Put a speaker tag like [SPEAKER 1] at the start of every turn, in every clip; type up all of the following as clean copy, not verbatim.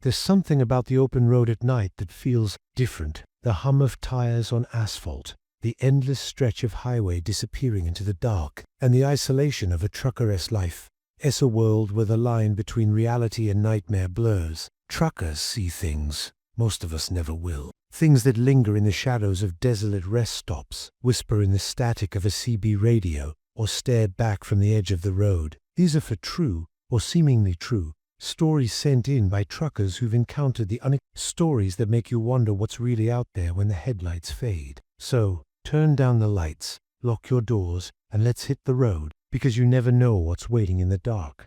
[SPEAKER 1] There's something about the open road at night that feels different. The hum of tires on asphalt, the endless stretch of highway disappearing into the dark, and the isolation of a trucker's life. It's a world where the line between reality and nightmare blurs. Truckers see things most of us never will. Things that linger in the shadows of desolate rest stops, whisper in the static of a CB radio, or stare back from the edge of the road. These are for true, or seemingly true, stories sent in by truckers who've encountered the stories that make you wonder what's really out there when the headlights fade. So, turn down the lights, lock your doors, and let's hit the road, because you never know what's waiting in the dark.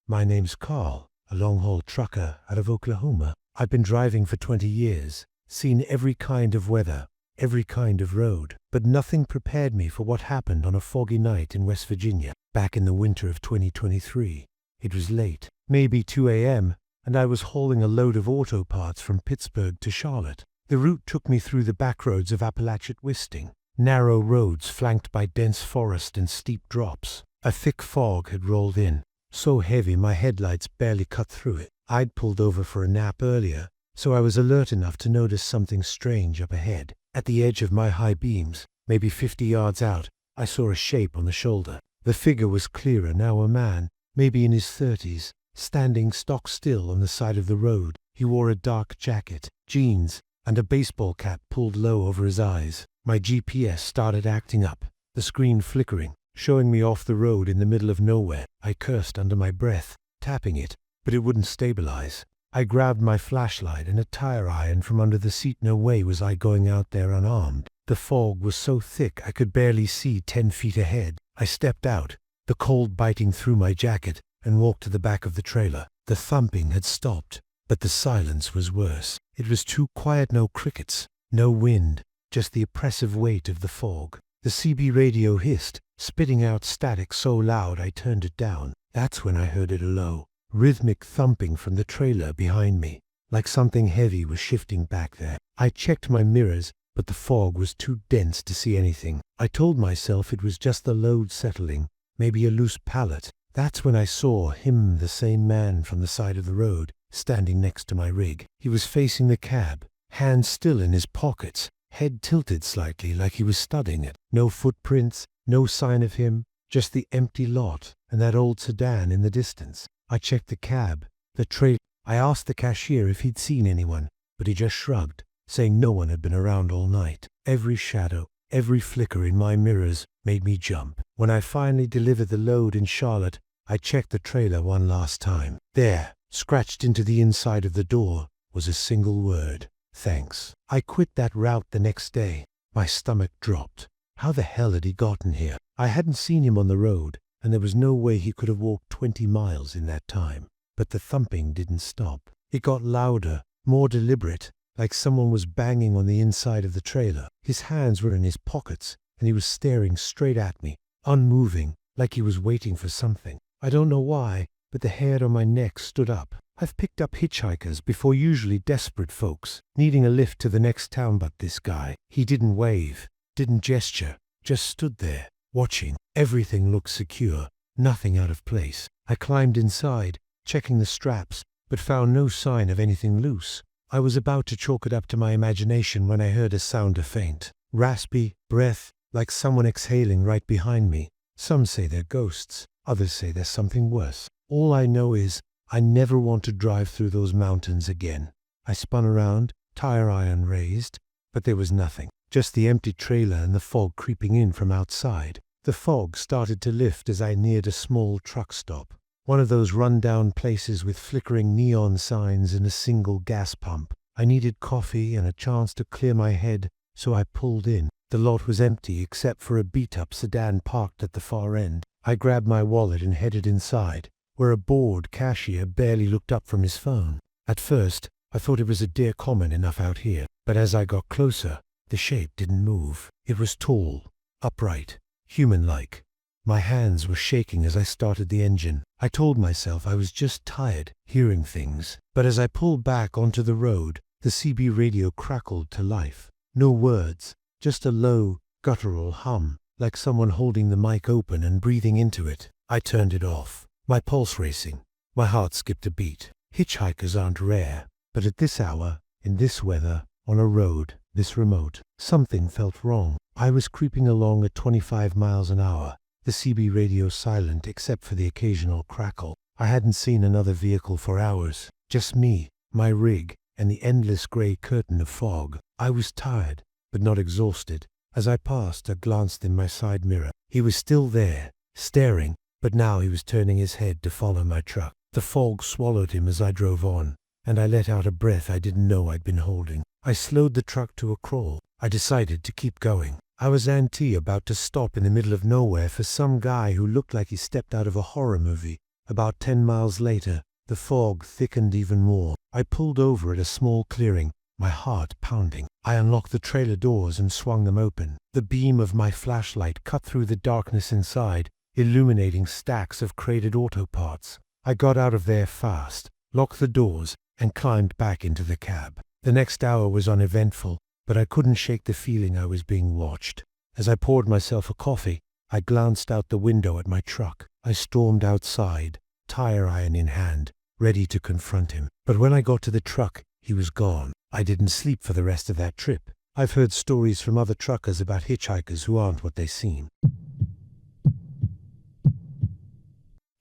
[SPEAKER 1] My name's Carl, a long-haul trucker out of Oklahoma. I've been driving for 20 years, seen every kind of weather, every kind of road, but nothing prepared me for what happened on a foggy night in West Virginia, back in the winter of 2023. It was late, maybe 2 a.m., and I was hauling a load of auto parts from Pittsburgh to Charlotte. The route took me through the backroads of Appalachia-Wisting, narrow roads flanked by dense forest and steep drops. A thick fog had rolled in, so heavy my headlights barely cut through it. I'd pulled over for a nap earlier, so I was alert enough to notice something strange up ahead. At the edge of my high beams, maybe 50 yards out, I saw a shape on the shoulder. The figure was clearer now, a man, maybe in his 30s, standing stock still on the side of the road. He wore a dark jacket, jeans, and a baseball cap pulled low over his eyes. My GPS started acting up, the screen flickering, showing me off the road in the middle of nowhere. I cursed under my breath, tapping it, but it wouldn't stabilize. I grabbed my flashlight and a tire iron from under the seat. No way was I going out there unarmed. The fog was so thick I could barely see 10 feet ahead. I stepped out, the cold biting through my jacket, and walked to the back of the trailer. The thumping had stopped, but the silence was worse. It was too quiet, no crickets, no wind, just the oppressive weight of the fog. The CB radio hissed, spitting out static so loud I turned it down. That's when I heard it, a low, rhythmic thumping from the trailer behind me, like something heavy was shifting back there. I checked my mirrors, but the fog was too dense to see anything. I told myself it was just the load settling, maybe a loose pallet. That's when I saw him, the same man from the side of the road, standing next to my rig. He was facing the cab, hands still in his pockets, head tilted slightly like he was studying it. No footprints, no sign of him, just the empty lot and that old sedan in the distance. I checked the cab, the trailer. I asked the cashier if he'd seen anyone, but he just shrugged, saying no one had been around all night. Every shadow, every flicker in my mirrors made me jump. When I finally delivered the load in Charlotte, I checked the trailer one last time. There, scratched into the inside of the door, was a single word: thanks. I quit that route the next day. My stomach dropped. How the hell had he gotten here? I hadn't seen him on the road, and there was no way he could have walked 20 miles in that time. But the thumping didn't stop. It got louder, more deliberate, like someone was banging on the inside of the trailer. His hands were in his pockets, and he was staring straight at me, unmoving, like he was waiting for something. I don't know why, but the hair on my neck stood up. I've picked up hitchhikers before, usually desperate folks, needing a lift to the next town, but this guy, he didn't wave, didn't gesture, just stood there, watching. Everything looked secure, nothing out of place. I climbed inside, checking the straps, but found no sign of anything loose. I was about to chalk it up to my imagination when I heard a sound, a faint, raspy breath, like someone exhaling right behind me. Some say they're ghosts, others say there's something worse. All I know is I never want to drive through those mountains again. I spun around, tire iron raised, but there was nothing, just the empty trailer and the fog creeping in from outside. The fog started to lift as I neared a small truck stop, one of those run-down places with flickering neon signs and a single gas pump. I needed coffee and a chance to clear my head, so I pulled in. The lot was empty except for a beat-up sedan parked at the far end. I grabbed my wallet and headed inside, where a bored cashier barely looked up from his phone. At first, I thought it was a deer common enough out here, but as I got closer, the shape didn't move. It was tall, upright, human-like. My hands were shaking as I started the engine. I told myself I was just tired, hearing things. But as I pulled back onto the road, the CB radio crackled to life. No words, just a low, guttural hum, like someone holding the mic open and breathing into it. I turned it off, my pulse racing. My heart skipped a beat. Hitchhikers aren't rare, but at this hour, in this weather, on a road this remote, something felt wrong. I was creeping along at 25 miles an hour, the CB radio silent except for the occasional crackle. I hadn't seen another vehicle for hours, just me, my rig, and the endless grey curtain of fog. I was tired, but not exhausted. As I passed, I glanced in my side mirror. He was still there, staring, but now he was turning his head to follow my truck. The fog swallowed him as I drove on, and I let out a breath I didn't know I'd been holding. I slowed the truck to a crawl. I decided to keep going. I was about to stop in the middle of nowhere for some guy who looked like he stepped out of a horror movie. About 10 miles later, the fog thickened even more. I pulled over at a small clearing, my heart pounding. I unlocked the trailer doors and swung them open. The beam of my flashlight cut through the darkness inside, illuminating stacks of crated auto parts. I got out of there fast, locked the doors, and climbed back into the cab. The next hour was uneventful, but I couldn't shake the feeling I was being watched. As I poured myself a coffee, I glanced out the window at my truck. I stormed outside, tire iron in hand, ready to confront him. But when I got to the truck, he was gone. I didn't sleep for the rest of that trip. I've heard stories from other truckers about hitchhikers who aren't what they seem.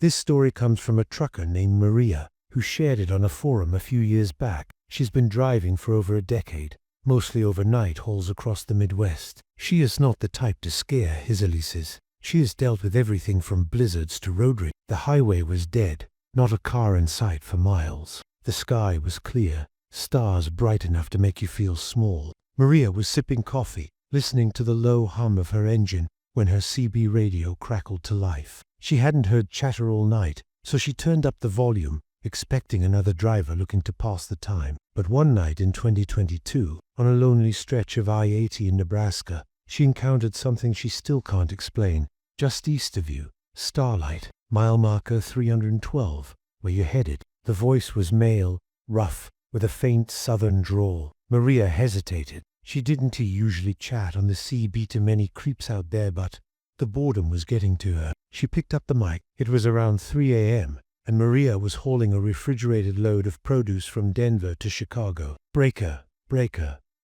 [SPEAKER 1] This story comes from a trucker named Maria, who shared it on a forum a few years back. She's been driving for over a decade, mostly overnight hauls across the Midwest. She is not the type to scare, Hizali says. She has dealt with everything from blizzards to road rage. The highway was dead, not a car in sight for miles. The sky was clear, stars bright enough to make you feel small. Maria was sipping coffee, listening to the low hum of her engine when her CB radio crackled to life. She hadn't heard chatter all night, so she turned up the volume, expecting another driver looking to pass the time. But one night in 2022, on a lonely stretch of I-80 in Nebraska, she encountered something she still can't explain. Just east of you, Starlight, mile marker 312, where you're headed. The voice was male, rough, with a faint southern drawl. Maria hesitated. She didn't usually chat on the CB to many creeps out there, but the boredom was getting to her. She picked up the mic. It was around 3 a.m., and Maria was hauling a refrigerated load of produce from Denver to Chicago. Breaker,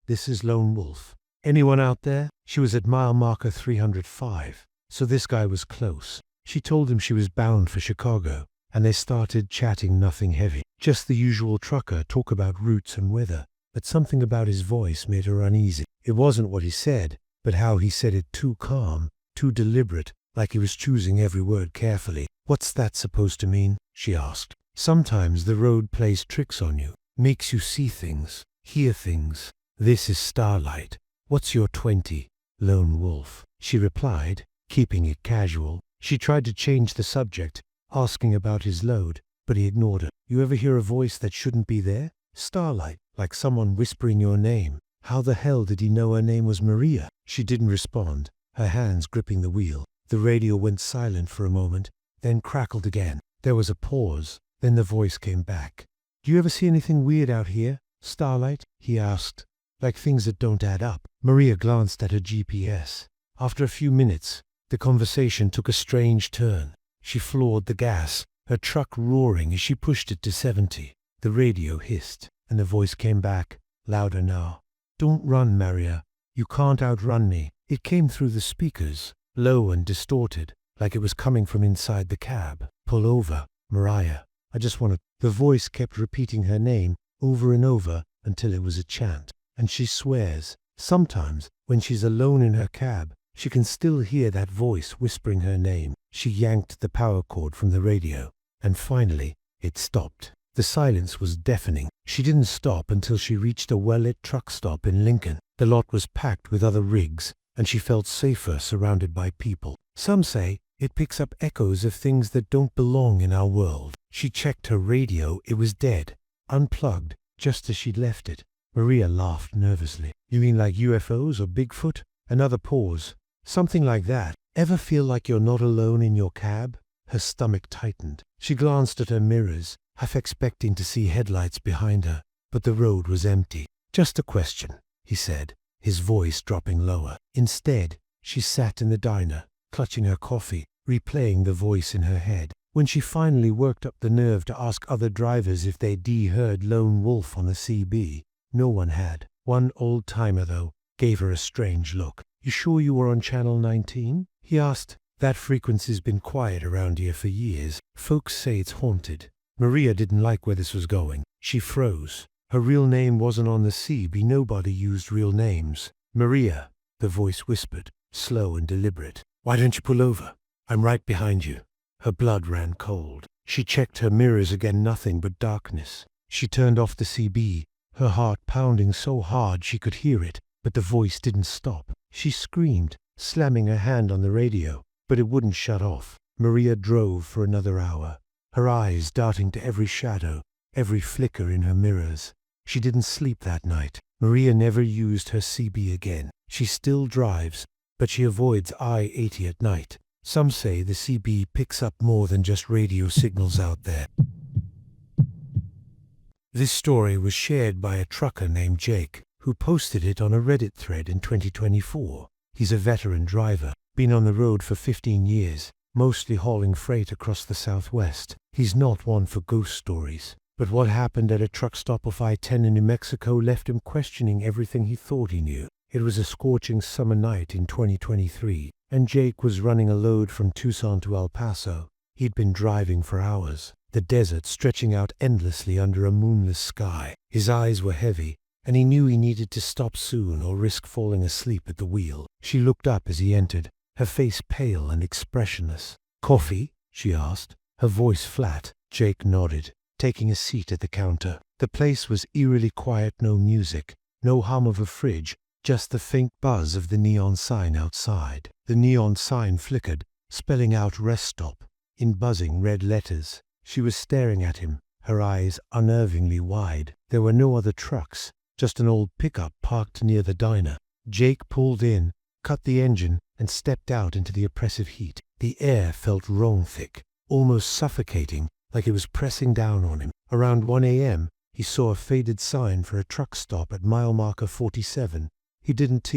[SPEAKER 1] this is Lone Wolf. Anyone out there? She was at mile marker 305, so this guy was close. She told him she was bound for Chicago, and they started chatting nothing heavy. Just the usual trucker talk about routes and weather, but something about his voice made her uneasy. It wasn't what he said, but how he said it, too calm, too deliberate, like he was choosing every word carefully. What's that supposed to mean? She asked. Sometimes the road plays tricks on you, makes you see things, hear things. This is Starlight. What's your 20? Lone Wolf, she replied, keeping it casual. She tried to change the subject, asking about his load, but he ignored her. You ever hear a voice that shouldn't be there? Starlight, like someone whispering your name. How the hell did he know her name was Maria? She didn't respond, her hands gripping the wheel. The radio went silent for a moment, then crackled again. There was a pause, then the voice came back. Do you ever see anything weird out here, Starlight? He asked, like things that don't add up. Maria glanced at her GPS. After a few minutes, the conversation took a strange turn. She floored the gas, her truck roaring as she pushed it to 70. The radio hissed, and the voice came back, louder now. Don't run, Maria. You can't outrun me. It came through the speakers, low and distorted, like it was coming from inside the cab. Pull over, Mariah. I just want to... The voice kept repeating her name over and over until it was a chant. And she swears, sometimes, when she's alone in her cab, she can still hear that voice whispering her name. She yanked the power cord from the radio, and finally, it stopped. The silence was deafening. She didn't stop until she reached a well-lit truck stop in Lincoln. The lot was packed with other rigs, and she felt safer surrounded by people. Some say it picks up echoes of things that don't belong in our world. She checked her radio. It was dead, unplugged, just as she'd left it. Maria laughed nervously. You mean like UFOs or Bigfoot? Another pause. Something like that. Ever feel like you're not alone in your cab? Her stomach tightened. She glanced at her mirrors, half expecting to see headlights behind her, but the road was empty. Just a question, he said, his voice dropping lower. Instead, she sat in the diner, clutching her coffee, replaying the voice in her head. When she finally worked up the nerve to ask other drivers if they'd heard Lone Wolf on the CB, no one had. One old-timer, though, gave her a strange look. "You sure you were on Channel 19? He asked. "That frequency's been quiet around here for years. Folks say it's haunted." Maria didn't like where this was going. She froze. Her real name wasn't on the CB. Nobody used real names. "Maria," the voice whispered, slow and deliberate. "Why don't you pull over? I'm right behind you." Her blood ran cold. She checked her mirrors again, nothing but darkness. She turned off the CB, her heart pounding so hard she could hear it, but the voice didn't stop. She screamed, slamming her hand on the radio, but it wouldn't shut off. Maria drove for another hour, her eyes darting to every shadow, every flicker in her mirrors. She didn't sleep that night. Maria never used her CB again. She still drives, but she avoids I-80 at night. Some say the CB picks up more than just radio signals out there. This story was shared by a trucker named Jake, who posted it on a Reddit thread in 2024. He's a veteran driver, been on the road for 15 years, mostly hauling freight across the Southwest. He's not one for ghost stories, but what happened at a truck stop off I-10 in New Mexico left him questioning everything he thought he knew. It was a scorching summer night in 2023, and Jake was running a load from Tucson to El Paso. He'd been driving for hours, the desert stretching out endlessly under a moonless sky. His eyes were heavy, and he knew he needed to stop soon or risk falling asleep at the wheel. She looked up as he entered, her face pale and expressionless. "Coffee?" she asked, her voice flat. Jake nodded, taking a seat at the counter. The place was eerily quiet, no music, no hum of a fridge, just the faint buzz of the neon sign outside. The neon sign flickered, spelling out "Rest Stop" in buzzing red letters. She was staring at him, her eyes unnervingly wide. There were no other trucks, just an old pickup parked near the diner. Jake pulled in, cut the engine, and stepped out into the oppressive heat. The air felt wrong thick, almost suffocating, like it was pressing down on him. Around 1 a.m., he saw a faded sign for a truck stop at mile marker 47. He didn't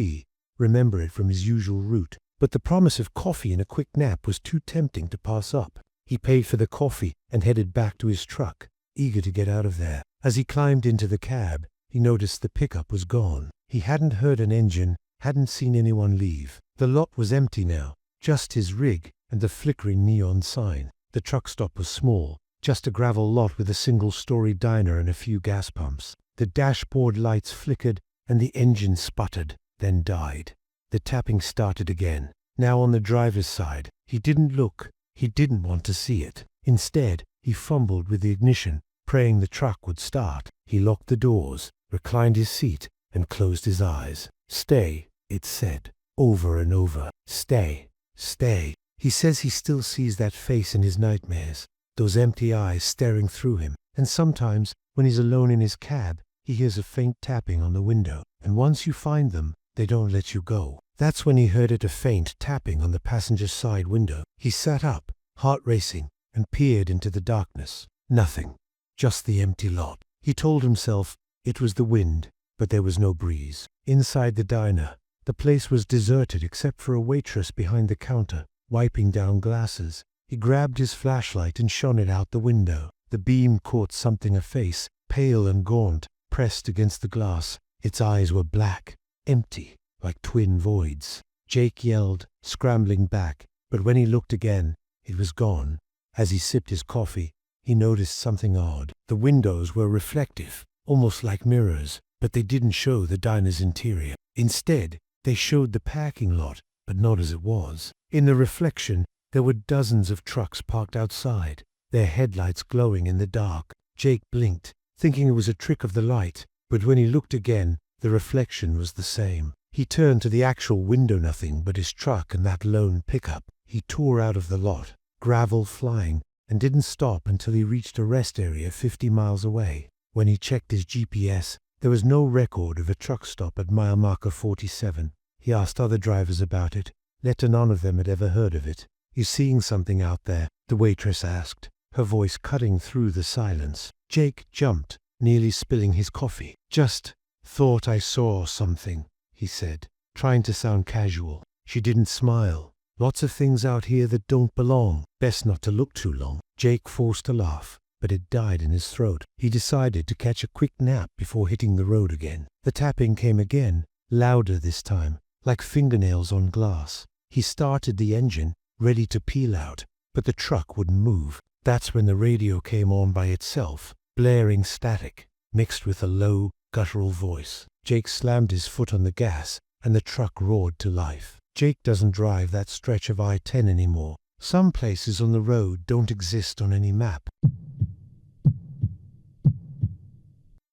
[SPEAKER 1] remember it from his usual route, but the promise of coffee and a quick nap was too tempting to pass up. He paid for the coffee and headed back to his truck, eager to get out of there. As he climbed into the cab, he noticed the pickup was gone. He hadn't heard an engine, hadn't seen anyone leave. The lot was empty now, just his rig and the flickering neon sign. The truck stop was small, just a gravel lot with a single-story diner and a few gas pumps. The dashboard lights flickered and the engine sputtered, then died. The tapping started again, now on the driver's side. He didn't look. He didn't want to see it. Instead, he fumbled with the ignition, praying the truck would start. He locked the doors, reclined his seat, and closed his eyes. "Stay," it said, over and over. "Stay, stay." He says he still sees that face in his nightmares, those empty eyes staring through him. And sometimes, when he's alone in his cab, he hears a faint tapping on the window. And once you find them, they don't let you go. That's when he heard it, a faint tapping on the passenger side window. He sat up, heart racing, and peered into the darkness. Nothing. Just the empty lot. He told himself it was the wind, but there was no breeze. Inside the diner, the place was deserted except for a waitress behind the counter, wiping down glasses. He grabbed his flashlight and shone it out the window. The beam caught something, a face, pale and gaunt, pressed against the glass. Its eyes were black, empty, like twin voids. Jake yelled, scrambling back, but when he looked again, it was gone. As he sipped his coffee, he noticed something odd. The windows were reflective, almost like mirrors, but they didn't show the diner's interior. Instead, they showed the parking lot, but not as it was. In the reflection, there were dozens of trucks parked outside, their headlights glowing in the dark. Jake blinked, thinking it was a trick of the light, but when he looked again, the reflection was the same. He turned to the actual window, nothing but his truck and that lone pickup. He tore out of the lot, gravel flying, and didn't stop until he reached a rest area 50 miles away. When he checked his GPS, there was no record of a truck stop at mile marker 47. He asked other drivers about it, yet none of them had ever heard of it. "You seeing something out there?" the waitress asked, her voice cutting through the silence. Jake jumped, nearly spilling his coffee. "Just thought I saw something," he said, trying to sound casual. She didn't smile. "Lots of things out here that don't belong. Best not to look too long." Jake forced a laugh, but it died in his throat. He decided to catch a quick nap before hitting the road again. The tapping came again, louder this time, like fingernails on glass. He started the engine, ready to peel out, but the truck wouldn't move. That's when the radio came on by itself, blaring static, mixed with a low, guttural voice. Jake slammed his foot on the gas, and the truck roared to life. Jake doesn't drive that stretch of I-10 anymore. Some places on the road don't exist on any map.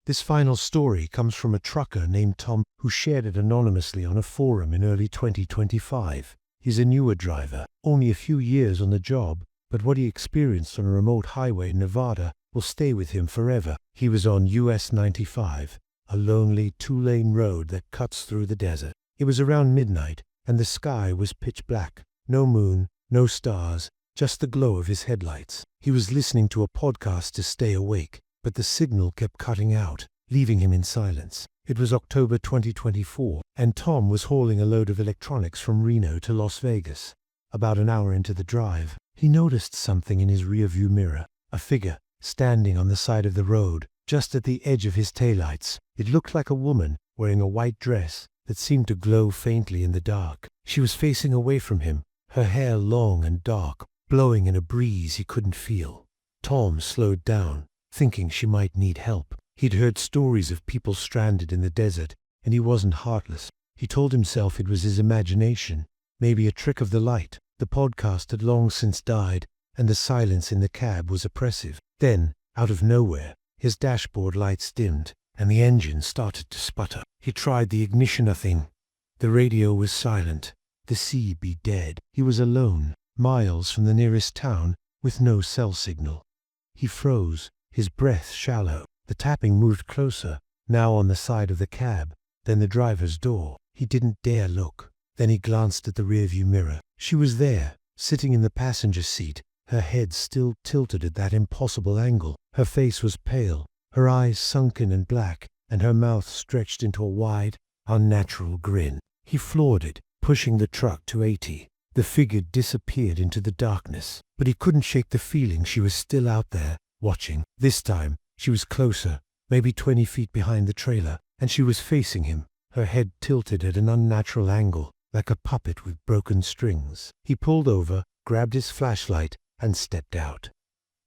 [SPEAKER 1] This final story comes from a trucker named Tom who shared it anonymously on a forum in early 2025. He's a newer driver, only a few years on the job, but what he experienced on a remote highway in Nevada will stay with him forever. He was on US 95, a lonely two-lane road that cuts through the desert. It was around midnight, and the sky was pitch black. No moon, no stars, just the glow of his headlights. He was listening to a podcast to stay awake, but the signal kept cutting out, leaving him in silence. It was October 2024, and Tom was hauling a load of electronics from Reno to Las Vegas. About an hour into the drive, he noticed something in his rearview mirror, a figure standing on the side of the road, just at the edge of his taillights. It looked like a woman wearing a white dress that seemed to glow faintly in the dark. She was facing away from him, her hair long and dark, blowing in a breeze he couldn't feel. Tom slowed down, thinking she might need help. He'd heard stories of people stranded in the desert, and he wasn't heartless. He told himself it was his imagination, maybe a trick of the light. The podcast had long since died, and the silence in the cab was oppressive. Then, out of nowhere, his dashboard lights dimmed, and the engine started to sputter. He tried the ignition thing. The radio was silent. The sea be dead. He was alone, miles from the nearest town, with no cell signal. He froze, his breath shallow. The tapping moved closer, now on the side of the cab, then the driver's door. He didn't dare look. Then he glanced at the rearview mirror. She was there, sitting in the passenger seat, her head still tilted at that impossible angle. Her face was pale, her eyes sunken and black, and her mouth stretched into a wide, unnatural grin. He floored it, pushing the truck to 80. The figure disappeared into the darkness, but he couldn't shake the feeling she was still out there, watching. This time, she was closer, maybe 20 feet behind the trailer, and she was facing him, her head tilted at an unnatural angle, like a puppet with broken strings. He pulled over, grabbed his flashlight, and stepped out.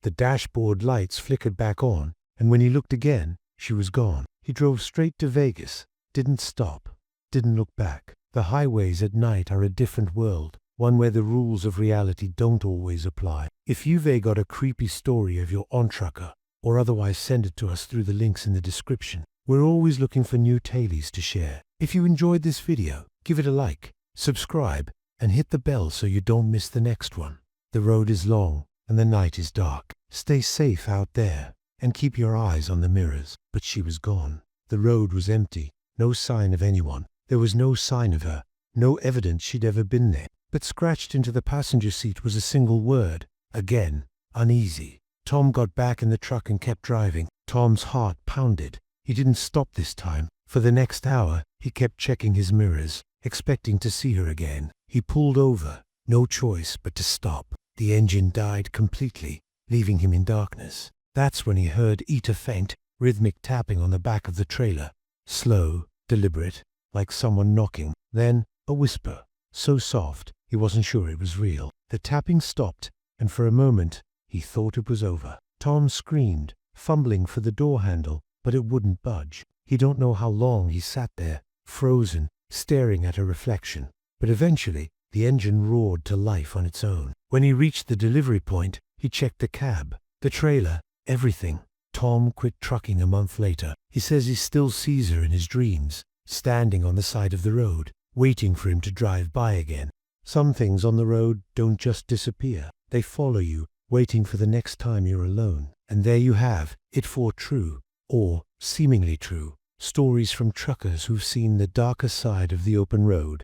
[SPEAKER 1] The dashboard lights flickered back on, and when he looked again, she was gone. He drove straight to Vegas, didn't stop, didn't look back. The highways at night are a different world, one where the rules of reality don't always apply. If you've got a creepy story of your own trucker, or otherwise send it to us through the links in the description. We're always looking for new tales to share. If you enjoyed this video, give it a like, subscribe, and hit the bell so you don't miss the next one. The road is long, and the night is dark. Stay safe out there, and keep your eyes on the mirrors. But she was gone. The road was empty, no sign of anyone. There was no sign of her, no evidence she'd ever been there. But scratched into the passenger seat was a single word. Again, uneasy. Tom got back in the truck and kept driving. Tom's heart pounded. He didn't stop this time. For the next hour, he kept checking his mirrors, expecting to see her again. He pulled over, no choice but to stop. The engine died completely, leaving him in darkness. That's when he heard a faint, rhythmic tapping on the back of the trailer. Slow, deliberate, like someone knocking. Then, a whisper, so soft, he wasn't sure it was real. The tapping stopped, and for a moment, he thought it was over. Tom screamed, fumbling for the door handle, but it wouldn't budge. He don't know how long he sat there, frozen, staring at a reflection. But eventually, the engine roared to life on its own. When he reached the delivery point, he checked the cab, the trailer, everything. Tom quit trucking a month later. He says he still sees her in his dreams, standing on the side of the road, waiting for him to drive by again. Some things on the road don't just disappear. They follow you, waiting for the next time you're alone. And there you have it, 4 true, or seemingly true, stories from truckers who've seen the darker side of the open road.